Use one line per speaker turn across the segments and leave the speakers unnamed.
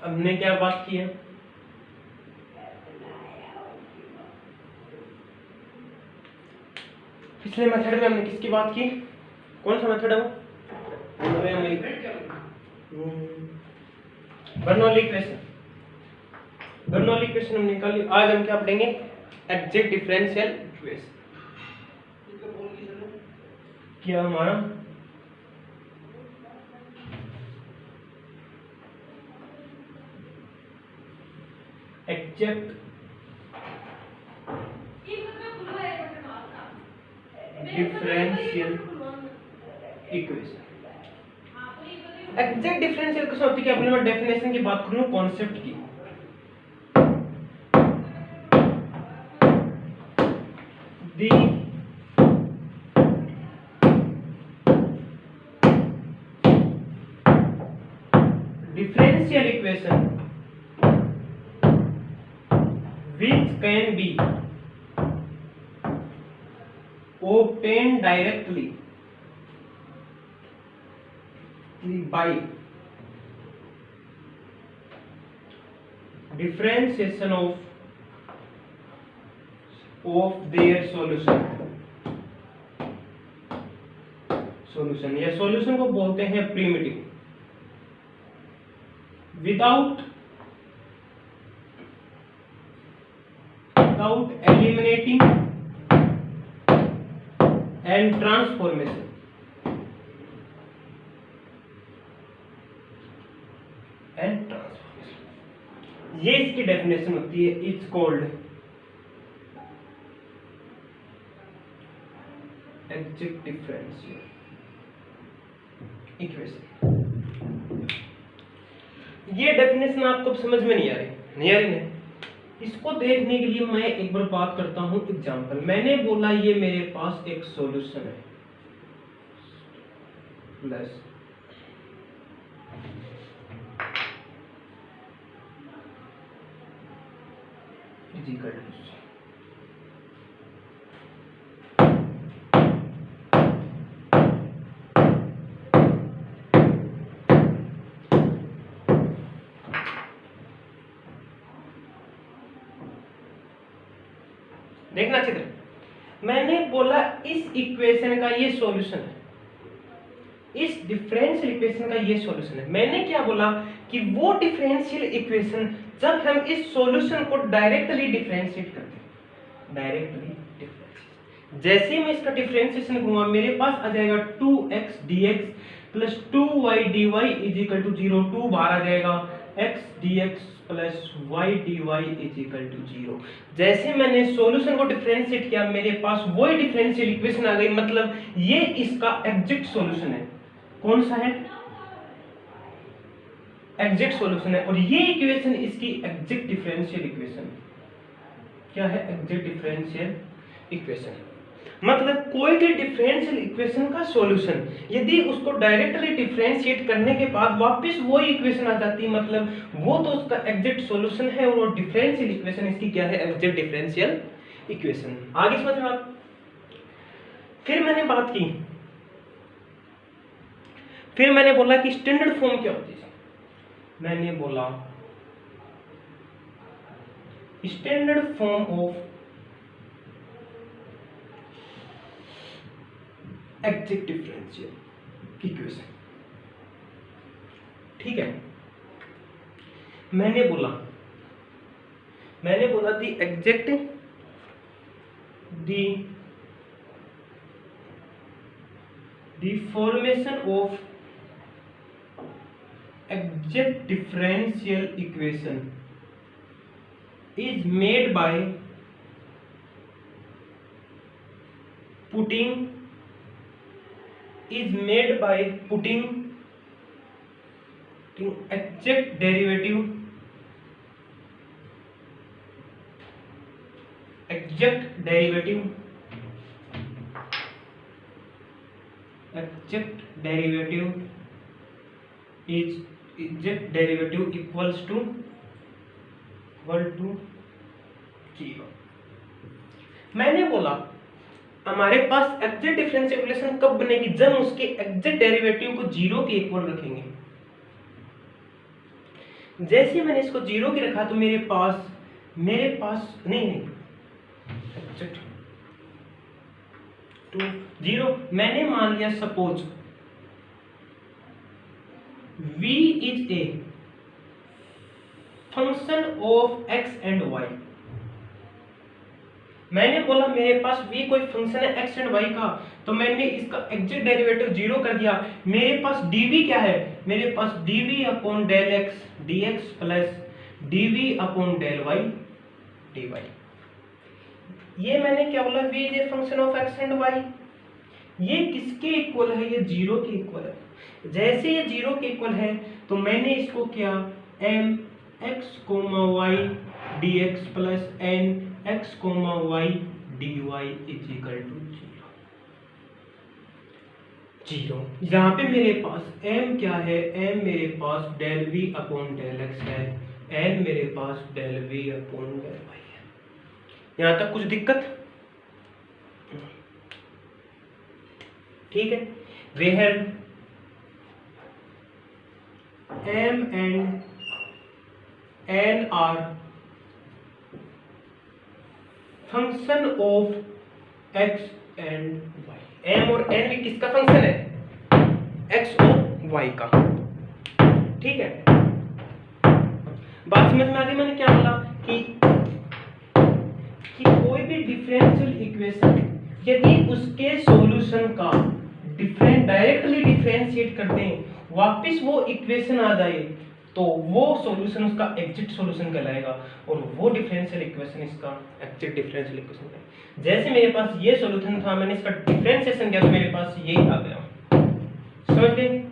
हमने क्या बात की है? पिछले मेथड में हमने किसकी बात की? कौन सा मेथड है वो? Bernoulli equation. बर्नौली इक्वेशन हमने निकाली। आज हम क्या पढ़ेंगे? Exact differential equation. क्या हमारा exact differential equation. Exact differential equation होती है, मैं डेफिनेशन की बात करूं, कॉन्सेप्ट की। दी differential equation which can be obtained directly by differentiation of their solution या सॉल्यूशन को बोलते हैं primitive. without eliminating and transformation। ये इसकी डेफिनेशन होती है। It's called exact differential equation. ये डेफिनेशन आपको समझ में नहीं आ रही? नहीं। इसको देखने के लिए मैं एक बार बात करता हूं एग्जांपल। मैंने बोला ये मेरे पास एक सॉल्यूशन है प्लस इक्वल टू देखना चित्र। मैंने बोला इस इक्वेशन का ये सॉल्यूशन है, इस डिफरेंशियल इक्वेशन का ये सॉल्यूशन है। मैंने क्या बोला कि वो डिफरेंशियल इक्वेशन जब हम इस सॉल्यूशन को डायरेक्टली डिफरेंशिएट करते हैं, डायरेक्टली डिफरेंशिएट, जैसे मैं इसका डिफरेंशिएशन करूंगा मेरे पास आ जाएगा 2x dx plus 2y dy is equal to 0। 2 बाहर आ जाएगा, x dx plus y dy is equal to 0। जैसे मैंने सॉल्यूशन को डिफरेंशिएट किया मेरे पास वही डिफरेंशियल इक्वेशन आ गई। मतलब ये इसका एग्जैक्ट सॉल्यूशन है। कौन सा है? एग्जैक्ट सॉल्यूशन है। और ये इक्वेशन इसकी एग्जैक्ट डिफरेंशियल इक्वेशन क्या है? Exact differential equation. मतलब कोई भी डिफरेंशियल इक्वेशन का सॉल्यूशन यदि उसको डायरेक्टली डिफरेंशिएट करने के बाद वापस वही इक्वेशन आ जाती है, मतलब वो तो उसका एग्जैक्ट सॉल्यूशन है और डिफरेंशियल इक्वेशन इसकी क्या है? Exact differential equation. आगे समझ में आप? फिर मैंने बात की, फिर मैंने बोला कि स्टैंडर्ड फॉर्म क्या होती है। मैंने बोला standard form of exact differential equation. ठीक है। मैंने बोला the exact the formation of exact differential equation is made by putting exact derivative is exact derivative equals to 0। मैंने बोला हमारे पास एग्जैक्ट डिफरेंशियल इक्वेशन कब बनेगी? जब उसके एग्जैक्ट डेरिवेटिव को 0 के इक्वल रखेंगे। जैसे मैंने इसको 0 की रखा तो मेरे पास नहीं टू 0 मैंने मान लिया suppose v is a function of x and y। मैंने बोला मेरे पास v कोई फंक्शन है x एंड y का, तो मैंने इसका एग्जैक्ट डेरिवेटिव 0 कर दिया। मेरे पास dv क्या है, मेरे पास dv upon del x dx plus dv upon del y dy। ये मैंने क्या बोला, v is a function of x and y। ये किसके इक्वल है, ये 0 के इक्वल है। जैसे ये 0 के इक्वल है तो मैंने इसको क्या m x, y dx plus n x, y dy is equal to 0। यहाँ पे मेरे पास m क्या है, m मेरे पास del v upon del x है, n मेरे पास del v upon del y है। यहाँ तक कुछ दिक्कत? ठीक है। Where m and n are function of x and y। m और n भी किसका फंक्शन है, x और y का। ठीक है, बात समझ में आ गई। मैंने क्या बोला कि कोई भी डिफरेंशियल इक्वेशन यदि उसके सॉल्यूशन का डायरेक्टली डिफरेंशिएट करते हैं, वापस वो इक्वेशन आ जाए, तो वो सॉल्यूशन उसका एग्जैक्ट सॉल्यूशन कहलाएगा, और वो डिफरेंशियल इक्वेशन इसका एग्जैक्ट डिफरेंशियल इक्वेशन है। जैसे मेरे पास ये सॉल्यूशन था, मैंने इसका डिफरेंशिएशन किया तो मेरे पास ये आ गया। समझ गए?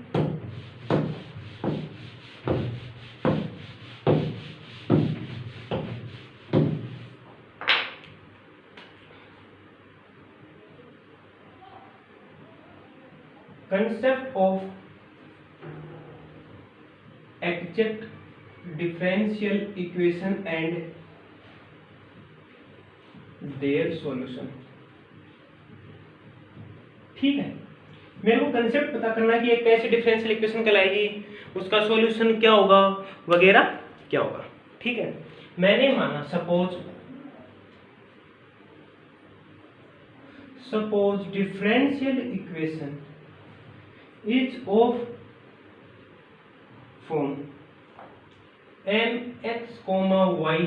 concept of exact differential equation and their solution। ठीक है, मेरे को कंसेप्ट पता करना है कि एक कैसे डिफरेंशियल इक्वेशन कहलाएगी, उसका सॉल्यूशन क्या होगा वगैरह क्या होगा। ठीक है, मैंने माना suppose differential equation is of form mx, y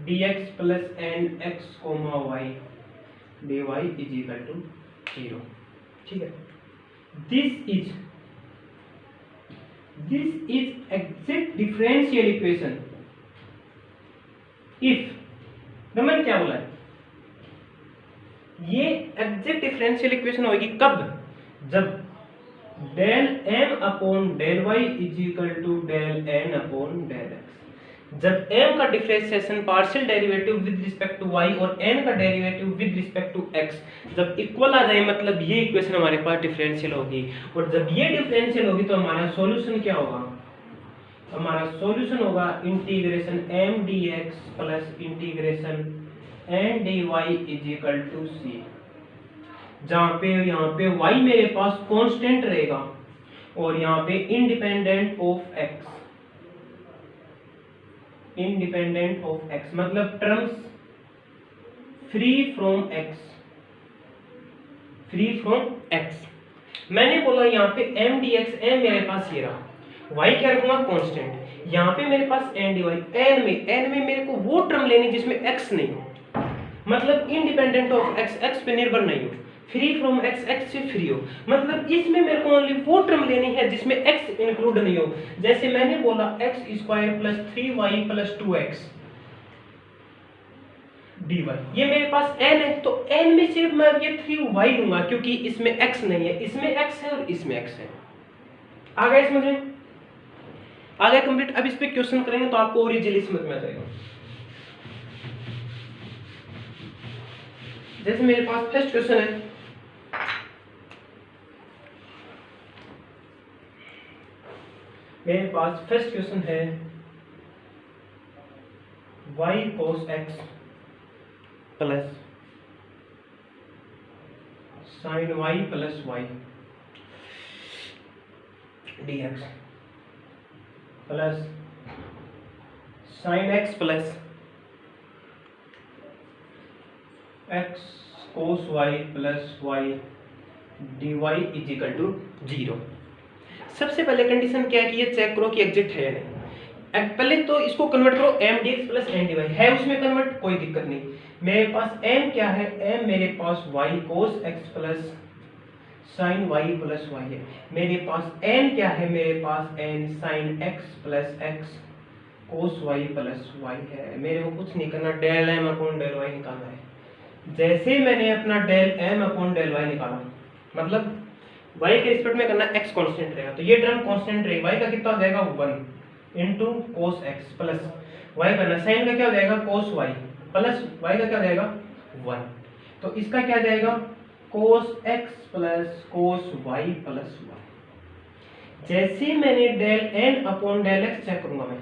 dx plus nx, y dy is equal to 0। ठीक है, this is exact differential equation if, तो मैंने क्या बोला है, ये एग्जैक्ट डिफरेंशियल इक्वेशन होगी कब, जब del m upon del y is equal to del n upon del x। जब m का differentiation partial derivative with respect to y और n का derivative with respect to x जब इक्वल आ जाए, मतलब ये इक्वेशन हमारे पास डिफरेंशियल होगी। और जब ये डिफरेंशियल होगी तो हमारा सॉल्यूशन क्या होगा, हमारा सॉल्यूशन होगा integration m dx plus integration n dy is equal to c, जहां पे यहाँ पे y मेरे पास कांस्टेंट रहेगा और यहाँ पे इंडिपेंडेंट ऑफ x, मतलब टर्म्स फ्री फ्रॉम x। मैंने बोला यहाँ पे m dx, m मेरे पास ये रहा, y क्या रखूंगा कांस्टेंट, यहाँ पे मेरे पास n dy, n में मेरे को वो टर्म लेनी जिसमें x नहीं हो, मतलब इंडिपेंडेंट ऑफ x पे निर्भर नहीं हो, फ्री फ्रॉम x से फ्री हो, मतलब इसमें मेरे को ओनली वो टर्म लेनी है जिसमें x इंक्लूड नहीं हो। जैसे मैंने बोला x square plus 3y plus 2x dy, ये मेरे पास n है, तो n में सिर्फ मैं ये 3y लूंगा क्योंकि इसमें x नहीं है, इसमें x है और इसमें x है। आ गया समझ में? आ गया कंप्लीट। अब इस पे क्वेश्चन करेंगे तो आपको और इजीली समझ में आ जाएगा। जैसे मेरे पास फर्स्ट क्वेश्चन है, मेरे पास फर्स्ट क्वेश्चन है y cos x plus sin y plus y dx plus sine X plus X cos Y plus Y D Y is equal to 0। सबसे पहले कंडीशन क्या है कि ये चेक करो कि एग्जिट है या नहीं। पहले तो इसको कन्वर्ट करो M D X plus N D Y, है उसमें कन्वर्ट, कोई दिक्कत नहीं। मेरे पास एम क्या है, एम मेरे पास Y cos X plus sine Y plus Y है। मेरे पास एन क्या है, मेरे पास N sine X plus X cos Y plus Y है। मेरे को कुछ नहीं करना, del M upon del Y निकालना है। जैसे मैंने अपना del M upon del Y निकाला, मतलब y के रिस्पेक्ट में करना, x कांस्टेंट रहेगा तो ये टर्म कांस्टेंट रहेगा। y का कितना हो जाएगा 1 into cos X plus y करना, साइन का क्या हो जाएगा कोस y प्लस y का क्या हो जाएगा 1, तो इसका क्या जाएगा cos x plus cos y plus y। जैसे मैंने del n upon del x check करूंगा मैं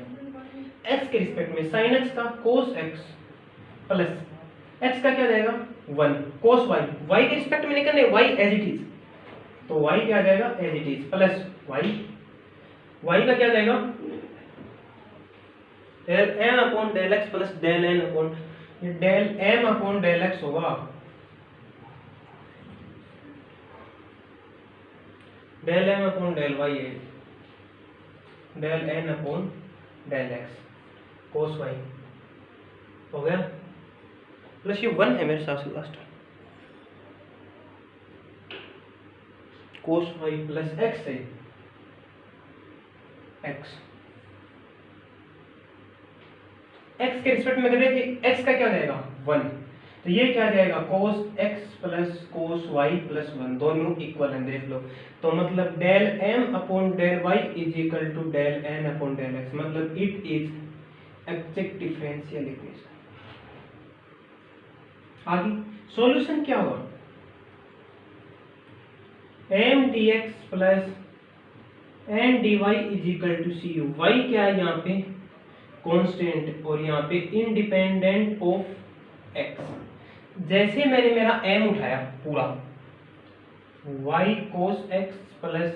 x के रिस्पेक्ट में, साइन x का कोस x प्लस x का क्या हो जाएगा 1 कोस y, y के रिस्पेक्ट में नहीं करने, y एज इट इज, तो y क्या आ जाएगा as it is plus y का क्या आ जाएगा del m upon del x plus del n upon, ये del m upon del x होगा, del m upon del y है del n upon del x cos y हो गया, plus ये 1 है मेरे हिसाब से लास्ट कोस वाई प्लस एक्स है एक्स के रिस्पेक्ट में कर रहे थे, एक्स का क्या जाएगा 1, तो ये क्या जाएगा cos X plus cos Y plus 1, दोनों इक्वल हैं देख लो। तो मतलब del M upon del Y is equal to del N upon del X, मतलब it is exact differential equation. आगे सॉल्यूशन क्या होगा, M D X plus N D Y is equal to C U. Y क्या है यहाँ पे constant और यहाँ पे इंडिपेंडेंट ऑफ एक्स। जैसे मैंने मेरा एम उठाया पूरा, Y cos X plus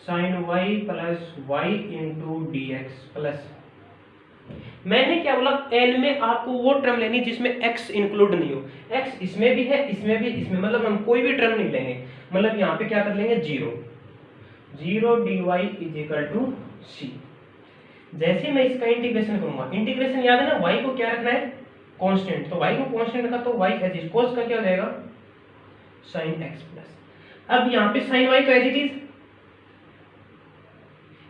sine Y plus Y into D X plus, मैंने क्या बोला एन में आपको वो टर्म लेनी जिसमें x इंक्लूड नहीं हो, x इसमें भी है इसमें भी इसमें, मतलब हम कोई भी टर्म नहीं लेंगे, मतलब यहाँ पे क्या कर लेंगे 0 dy इज इक्वल टू सी। जैसे मैं इसका इंटीग्रेशन करूंगा, इंटीग्रेशन याद है ना, y को क्या रखना है कांस्टेंट, तो y को कांस्टेंट रखा तो y एज इज, कोस का क्या हो जाएगा sin x प्लस, अब यहाँ पे sin y तो एज इट इज,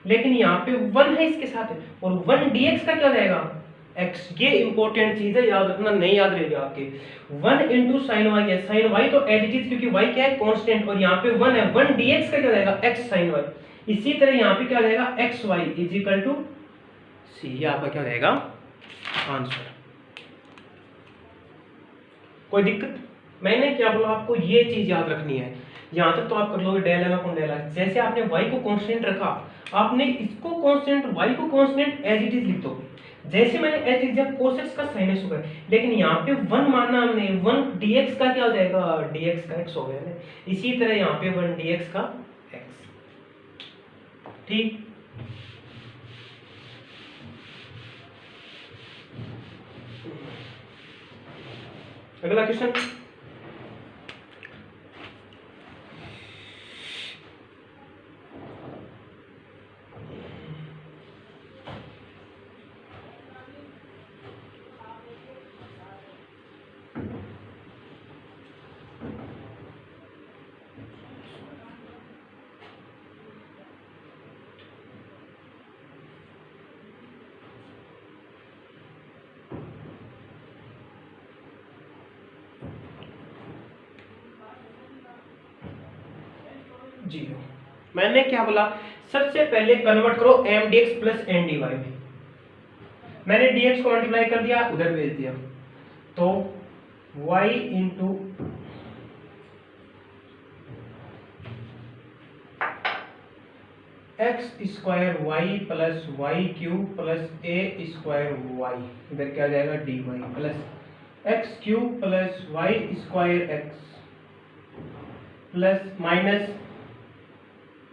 लेकिन यहाँ पे 1 है इसके साथ है, और 1 dx का क्या हो जाएगा x। ये इंपॉर्टेंट चीज है, याद रखना, नहीं याद रहेगा आपके। 1 इंटू साइन वाई है, साइन वाई तो एज इट इज क्योंकि y क्या है कांस्टेंट, और यहाँ पे 1 है, 1 dx का क्या हो जाएगा x साइन वाई। इसी तरह यहाँ पे क्या हो जाएगा X Y is equal to C, ये आपका क्या हो जाएगा आंसर। कोई दिक्कत, मैंने क्या बोला आपको ये चीज याद रखनी है, यहाँ तक तो आप कर लोगे del M upon del X. जैसे आपने y को कांस्टेंट रखा, आपने इसको कांस्टेंट y को कांस्टेंट एज इट इज लिख दो। जैसे मैंने as it is cos x का sin x हो गया, लेकिन यहाँ पे 1 मानना हमने, 1 dx का क्या हो जाएगा dx का x हो गया ना, इसी तरह यहाँ पे 1 dx का x। ठीक, अगला क्वेश्चन, जीरो। मैंने क्या बोला, सबसे पहले कन्वर्ट करो M D X plus N D Y में। मैंने dx को मल्टीप्लाई कर दिया, उधर भेज दिया, तो y into X square Y plus Y cube plus A square Y, इधर क्या आ जाएगा D Y plus X cube plus Y square X plus minus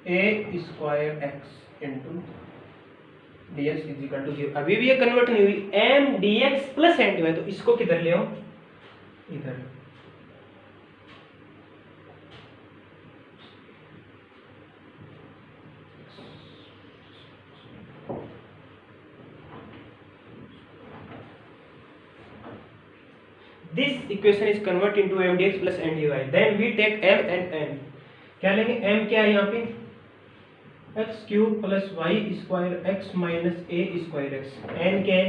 A square X into dx is equal to 0। अभी भी ये convert नहीं हुई, m dx plus n dy, तो इसको किधर ले आओ, इधर। This equation is converted into m dx plus n dy. Then we take m and n. क्या लेंगे, m क्या है यहाँ पे, X cube plus Y square X minus A square X, n क्या है,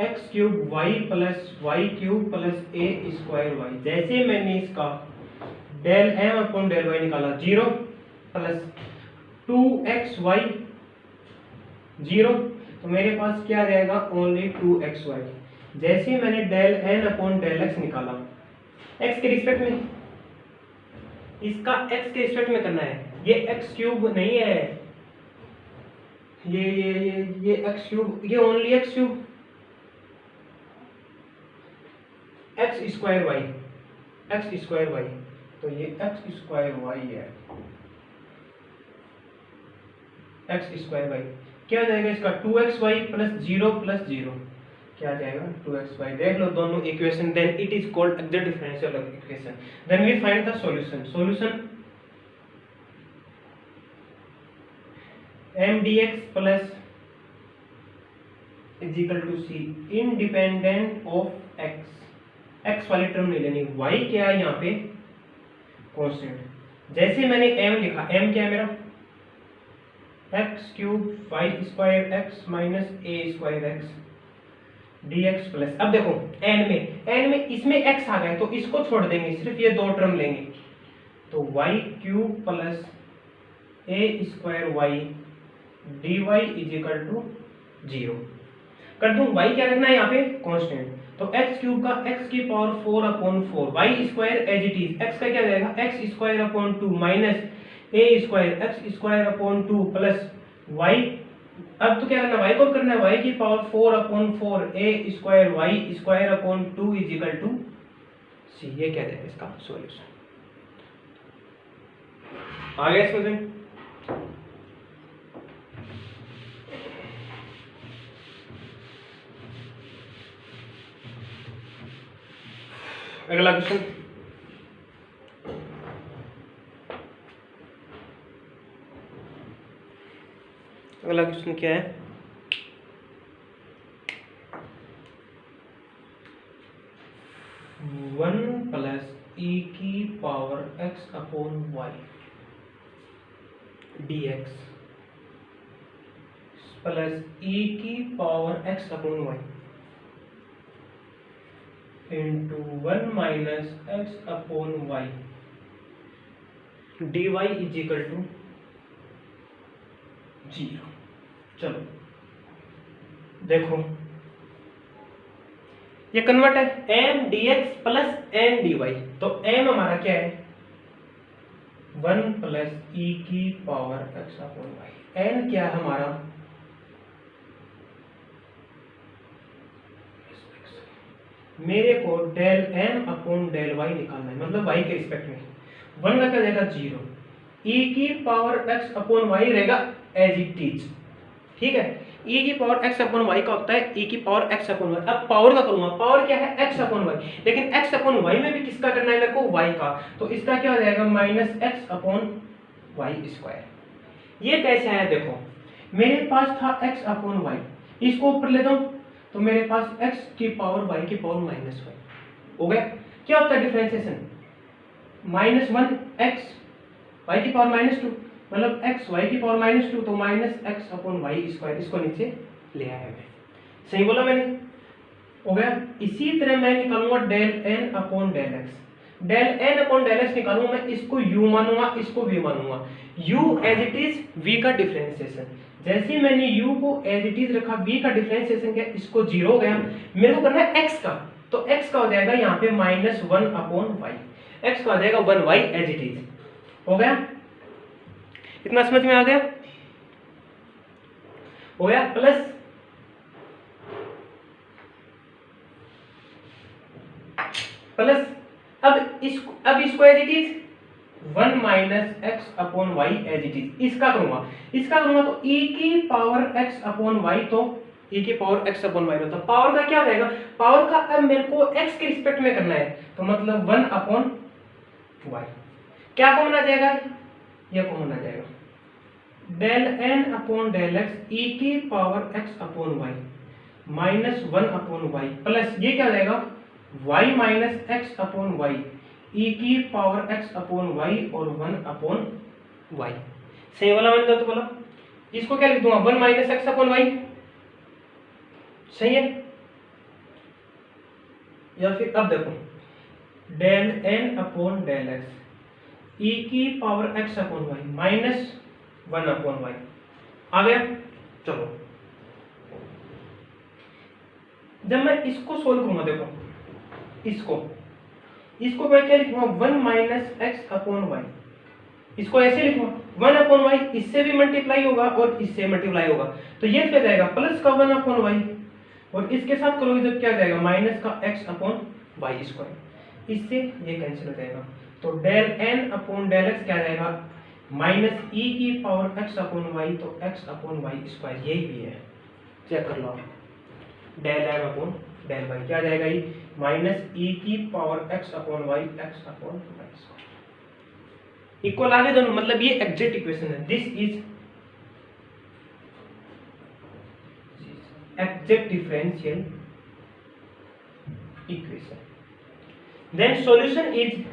X cube Y plus Y cube plus A square Y. जैसे मैंने इसका del M upon del Y निकाला, 0 प्लस 2xy 0, तो मेरे पास क्या रहेगा, ओनली 2xy। जैसे मैंने del N upon del X निकाला, x के रिस्पेक्ट में, इसका x के रिस्पेक्ट में करना है, ये एक्स क्यूब नहीं है, ये एक्स क्यूब, ये only X cube, X square Y, X square Y, तो ये एक्स स्क्वायर वाई है, एक्स स्क्वायर वाई क्या हो जाएगा इसका, 2xy प्लस 0 प्लस 0 क्या आ जाएगा, 2xy। देख लो दोनों equation, then it is called exact differential equation. Then we find the solution. Solution m dx plus is equal to c independent of x, x वाली टर्म नहीं लेनी, y क्या है यहाँ पे, कांस्टेंट। जैसे मैंने m लिखा, m क्या है मेरा, X cube Y square X minus A square X dx plus, अब देखो n में इसमें x आ गया तो इसको छोड़ देंगे, सिर्फ ये दो टर्म लेंगे, तो y cube plus A square Y dy is equal to 0 कर दूं। y क्या रखना है यहाँ पे, कांस्टेंट, तो x क्यूब का x की power 4 upon 4, y square as it is, x का क्या जाएगा, x square upon 2 minus A square X square upon 2 plus y, अब तो क्या करना है, y को करना है, y की power 4 upon 4 A square Y square upon 2 is equal to c। ये क्या है इसका सॉल्यूशन। आ गया स्टूडेंट, अगला क्वेश्चन। अगला क्वेश्चन क्या है, वन प्लस ई की power X upon Y D X plus E की power X upon Y into 1 minus X upon Y D Y is equal to 0। चलो देखो ये कन्वर्ट है, m dx plus n dy, तो m हमारा क्या है, 1 प्लस ई की power x upon Y, n क्या है हमारा, मेरे को del m upon del y निकालना है, मतलब y के रिस्पेक्ट में, 1 का क्या जाएगा 0, e की पावर x अपॉन y रहेगा एज इट इज, ठीक है। e की पावर x अपॉन y का होता है e की पावर x अपॉन y। अब पावर का करूंगा, पावर क्या है x अपॉन y, लेकिन x अपॉन y में भी किसका करना है मेरे को, y का, तो इसका क्या हो जाएगा minus x upon y square. ये कैसे आया देखो, मेरे पास था x अपॉन y, इसको ऊपर ले दो तो मेरे पास x की पावर y की पावर माइनस y हो गया। क्या होता है डिफरेंशिएशन, माइनस 1 x y की पावर माइनस 2, मतलब x y की पावर माइनस 2, तो minus x upon Y square, इसको नीचे ले आया मैं, सही बोला मैंने, हो गया। इसी तरह मैं निकालूंगा del n upon del x, del n upon del x निकालूंगा मैं, इसको u मानूंगा, इसको v मानूंगा, u as it is v का डिफरेंशिएशन, जैसे मैंने u को एज इट इज रखा, v का डिफरेंशिएशन क्या, इसको 0 हो गया, मेरे को करना है x का, तो x का हो जाएगा यहाँ पे माइनस 1 अपॉन वाई, x का हो जाएगा 1y एज इट इज, हो गया। इतना समझ में आ गया, हो गया, प्लस अब इसको as it is 1 minus X upon Y as it is. इसका करूंगा तो e की पावर x अपॉन वाई, तो e की पावर x अपॉन वाई होता है। पावर का क्या हो जाएगा, पावर का अब मेरे को x के रिस्पेक्ट में करना है, तो मतलब 1 अपॉन वाई। क्या कॉमन आ जाएगा, ये कॉमन आ जाएगा, del n upon del x e की power x upon Y minus 1 upon Y plus ये क्या हो जाएगा y minus x upon Y e की पावर x अपॉन वाई और 1 अपॉन वाई। सही वाला मैंने तो बोला, इसको क्या लिख दूंगा 1 माइनस एक्स अपॉन वाई, सही है। या फिर अब देखो del n upon del x e की power x upon Y minus 1 upon Y आ गया। चलो जब मैं इसको सोल्व करूंगा, देखो इसको मैं क्या लिखूंगा 1 माइनस एक्स अपॉन वाई, इसको ऐसे लिखूंगा 1 अपॉन वाई, इससे भी मल्टीप्लाई होगा और इससे मल्टीप्लाई होगा, तो ये क्या जाएगा प्लस का 1 अपॉन वाई, और इसके साथ करोगे जब क्या जाएगा माइनस का x अपॉन वाई स्क्वायर, इससे ये कैंसिल हो जाएगा। तो del n upon del x क्या जाएगा माइनस e की पावर x अपॉन वाई, तो x अपॉन वाई स्क्वायर यही भी है, चेक कर लो आप। Del m upon del Y क्या जाएगा ये माइनस e की power x upon Y x upon Y square equal आ गए दोनों, मतलब ये एग्जैक्ट इक्वेशन है। This is exact differential equation. Then solution is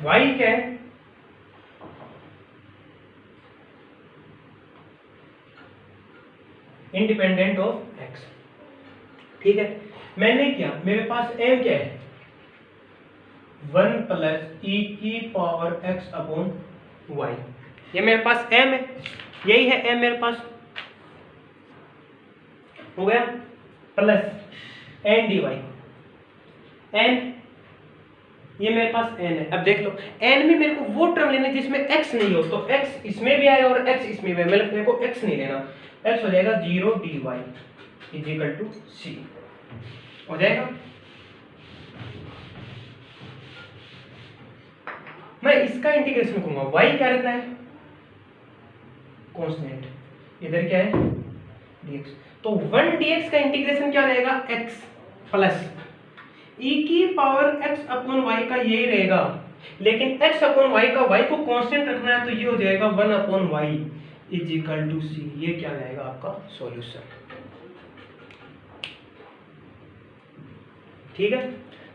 y क्या है इंडिपेंडेंट ऑफ x, ठीक है। मैंने क्या, मेरे पास m क्या है 1 प्लस e की पावर x अपॉन वाई, ये मेरे पास m है, यही है m मेरे पास, हो गया प्लस n dy n, ये मेरे पास n है। अब देख लो n में मेरे को वो टर्म लेना है जिसमें x नहीं हो, तो x इसमें भी आए और x इसमें भी आए, मतलब मेरे को x नहीं लेना, x हो जाएगा 0 dy is equal to c हो जाएगा। मैं इसका इंटीग्रेशन करूंगा, y क्या रहता है कांस्टेंट, इधर क्या है dx, तो 1 dx का इंटीग्रेशन क्या रहेगा x प्लस e की पावर x अपॉन y का यही रहेगा, लेकिन x अपॉन y का y को कांस्टेंट रखना है, तो ये हो जाएगा 1 upon y is equal to c। ये क्या रहेगा आपका सॉल्यूशन, ठीक है।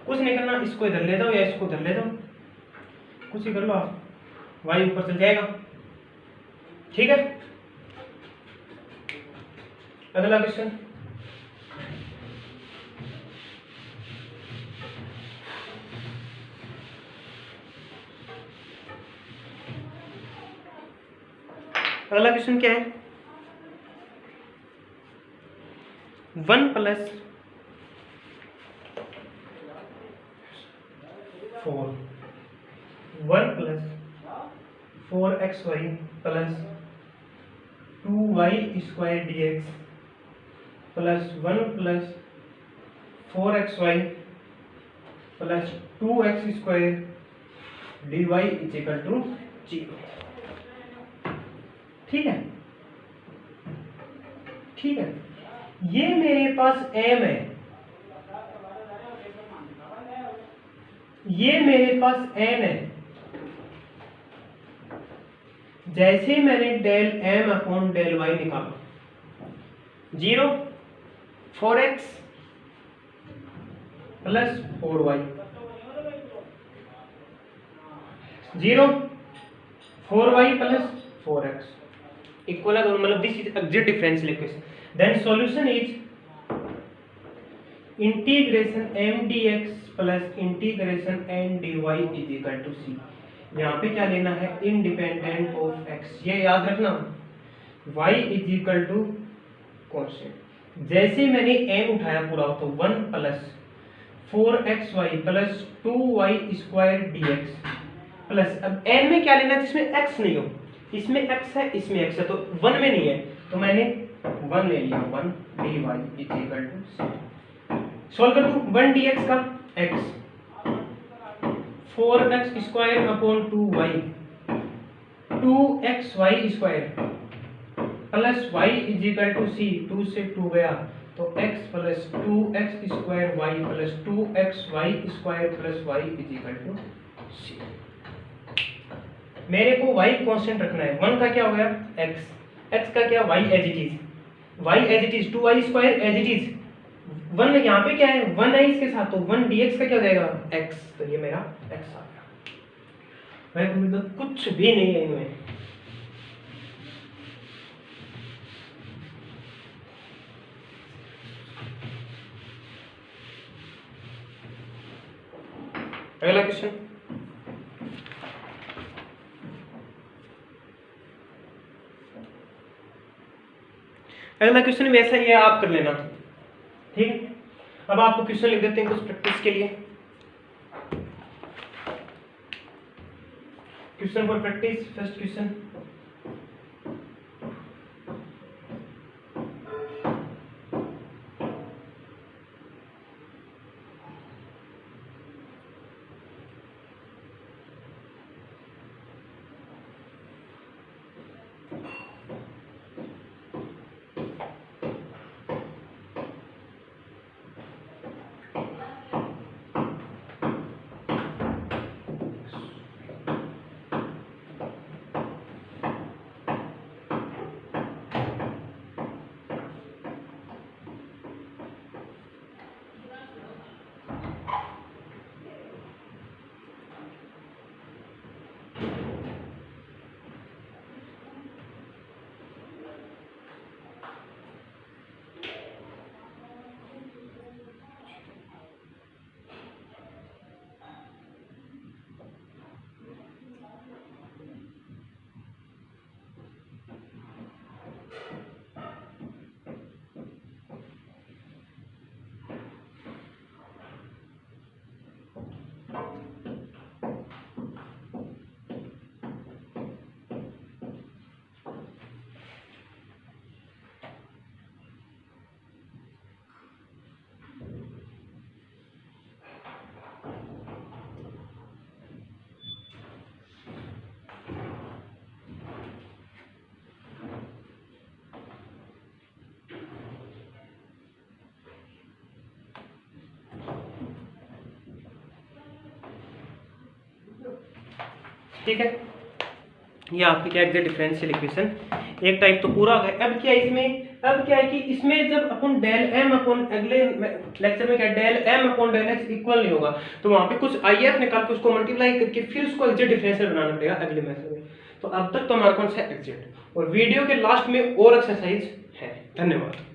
कुछ नहीं करना, इसको इधर ले जाओ या इसको इधर ले जाओ, कुछ ही कर लो आप, y ऊपर चल जाएगा, ठीक है। अगला क्वेश्चन, अगला क्वेश्चन क्या है 1 plus 4 1 plus 4xy plus 2y square dx plus 1 plus 4xy plus 2x square dy is equal to 0, ठीक है, ठीक है। ये मेरे पास m है, ये मेरे पास n है, जैसे मैंने del m upon del y निकाला 0 4x plus 4y 0 4y plus 4x equal है दोनों, मतलब this is exact differential equation. Then solution is integration m dx plus integration n dy is equal to c। यहाँ पे क्या लेना है independent of x, ये याद रखना, y is equal to constant, जैसे मैंने m उठाया पूरा तो 1 plus 4xy plus 2y square dx plus, अब n में क्या लेना है जिसमें x नहीं हो, इसमें x है इसमें x है, तो 1 में नहीं है, तो मैंने 1 ले लिया 1 dy is equal to c। Solve कर दूं 1 dx का x 4x square upon 2y 2xy square plus y is equal to c 2 से 2 गया तो x plus 2x square y plus 2xy square plus y is equal to c। मेरे को y constant रखना है। 1 का क्या हो गया x का क्या y as it is 2y square as it is 1 यहाँ पे क्या है 1 है इसके साथ तो 1 dx का क्या हो जाएगा x, तो ये मेरा x आ गया। भाई तो कुछ भी नहीं है इनमें। अगला क्वेश्चन, अगला क्वेश्चन वैसा ही है, आप कर लेना, ठीक। अब आपको क्वेश्चन लिख देते हैं कुछ प्रैक्टिस के लिए। Question for practice, first question, ठीक है। ये आपकी क्या एग्जैक्ट डिफरेंशियल इक्वेशन एक टाइप तो पूरा हो गया। अब क्या है कि इसमें जब अपन डेल एम अपन अगले लेक्चर में क्या del M upon del X equal नहीं होगा तो वहां पे कुछ आई एफ निकाल के उसको मल्टीप्लाई करके फिर उसको एग्जैक्ट डिफरेंशियल बनाना पड़ेगा अगले मेथड में। तो अब तक तो हमारा कौन सा एग्जैक्ट, और वीडियो के लास्ट में और एक्सरसाइज है। धन्यवाद।